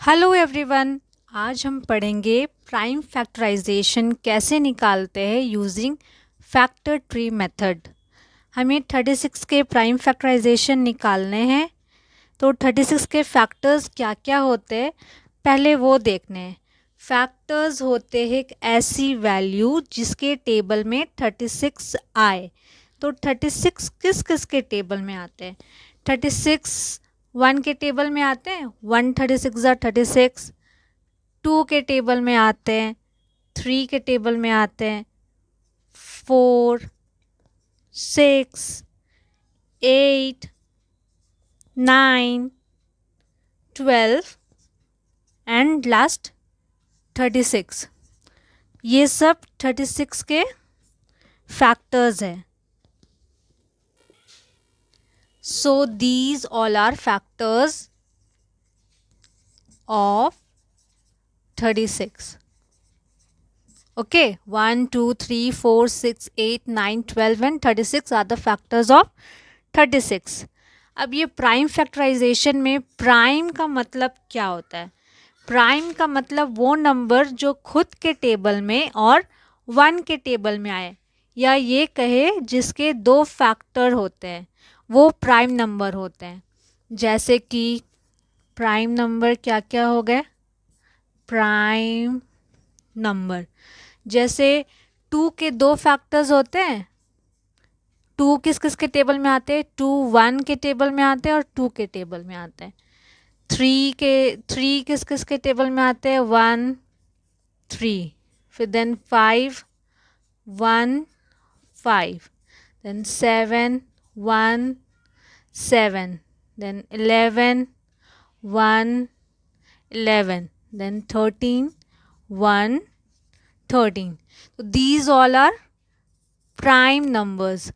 Hello everyone. आज हम पढ़ेंगे प्राइम फैक्टराइजेशन कैसे निकालते हैं यूजिंग फैक्टर ट्री मेथड। हमें 36 के प्राइम फैक्टराइजेशन निकालने हैं, तो 36 के फैक्टर्स क्या क्या होते हैं पहले वो देखने हैं। फैक्टर्स होते हैं एक ऐसी वैल्यू जिसके टेबल में 36 आए। तो 36 किस किस के टेबल में आते हैं? 36 1 के टेबल में आते हैं, 1 36 36। 2 के टेबल में आते हैं, 3 के टेबल में आते हैं, 4 6 8 9 12 एंड लास्ट 36। ये सब 36 के फैक्टर्स हैं। So these all are factors of 36. Okay, 1 2 3 4 6 8 9 12 and 36 are the factors of 36. अब ये प्राइम फैक्टराइजेशन में प्राइम का मतलब क्या होता है? प्राइम का मतलब वो नंबर जो खुद के टेबल में और 1 के टेबल में आए, या ये कहे जिसके 2 फैक्टर होते हैं, वो प्राइम नंबर होते हैं। जैसे कि प्राइम नंबर क्या क्या हो गए? प्राइम नंबर जैसे 2 के 2 फैक्टर्स होते हैं। 2 किस किस के टेबल में आते हैं? 2 1 के टेबल में आते हैं और 2 के टेबल में आते हैं। 3 किस किस के टेबल में आते हैं? 1 3। फिर then 5 1 5, then 7 1 7, then 11 1 11, then 13 1 13. So these all are prime numbers.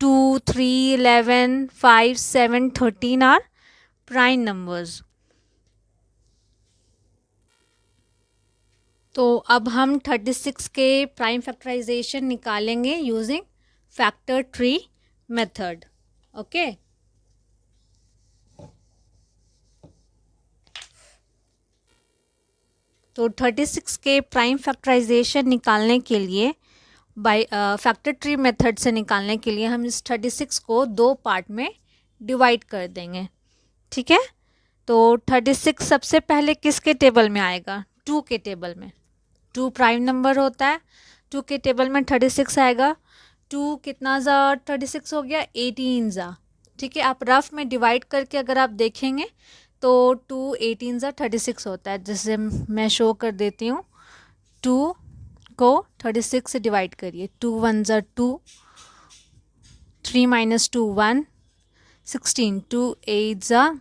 2 3 11 5 7 13 are prime numbers. तो अब हम 36 के प्राइम फैक्टराइजेशन निकालेंगे using factor tree method. Okay, तो 36 के प्राइम फैक्टराइजेशन निकालने के लिए बाय फैक्टर ट्री मेथड से निकालने के लिए हम इस 36 को 2 पार्ट में डिवाइड कर देंगे। ठीक है, तो 36 सबसे पहले किसके टेबल में आएगा? 2 के टेबल में। 2 प्राइम नंबर होता है, 2 के टेबल में 36 आएगा। 2 कितना ज़ा 36 हो गया? 18 ज़ा। ठीक है, आप रफ में डिवाइड करके अगर आप देखेंगे तो 2 18 ज़ा 36 होता है। जैसे मैं शो कर देती हूँ, 2 को 36 से डिवाइड करिए। 2 1 ज़ा 2, 3 - 2 1, 16, 2 8 ज़ा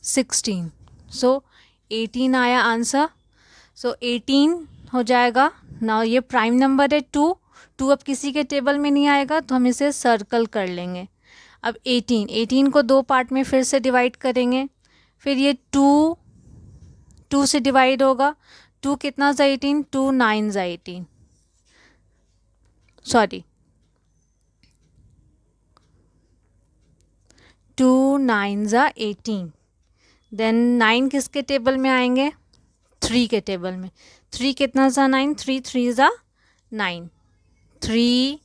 16। सो 18 आया आंसर। सो 18 हो जाएगा ना। ये प्राइम नंबर है 2 अब किसी के टेबल में नहीं आएगा तो हम इसे सर्कल कर लेंगे। अब 18 को 2 पार्ट में फिर से डिवाइड करेंगे। फिर ये 2 से डिवाइड होगा। 2 कितना ज़ा 18? 2 9 ज़ा 18, सॉरी 2 9 ज़ा 18। देन 9 किसके टेबल में आएंगे? 3 के टेबल में। 3 कितना ज़ा 9? 3 3 ज़ा 9, 3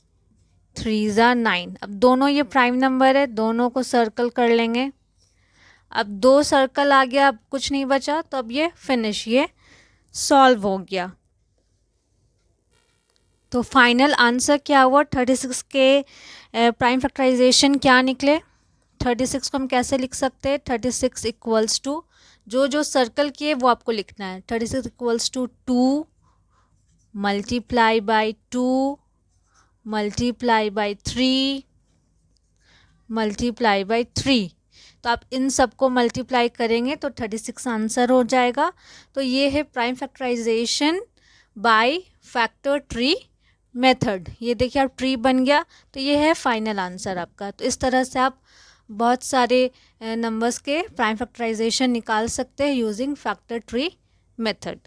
3 ज़ा 9। अब दोनों ये प्राइम नंबर है, दोनों को सर्कल कर लेंगे। अब 2 सर्कल आ गया, अब कुछ नहीं बचा, तो अब ये फिनिश, ये सॉल्व हो गया। तो फाइनल आंसर क्या हुआ? 36 के प्राइम फैक्टराइजेशन क्या निकले? 36 को हम कैसे लिख सकते हैं? 36 इक्वल्स टू, जो सर्कल किए वो आपको लिखना है। 36 equals to 2 multiply by 2 multiply by 3 multiply by 3। तो आप इन सबको मल्टीप्लाई करेंगे तो 36 आंसर हो जाएगा। तो ये है prime factorisation by factor tree method. ये देखिए अब ट्री बन गया, तो ये है फाइनल आंसर आपका। तो इस तरह से आप बहुत सारे नंबर्स के प्राइम फैक्टराइजेशन निकाल सकते हैं यूजिंग फैक्टर ट्री मेथड।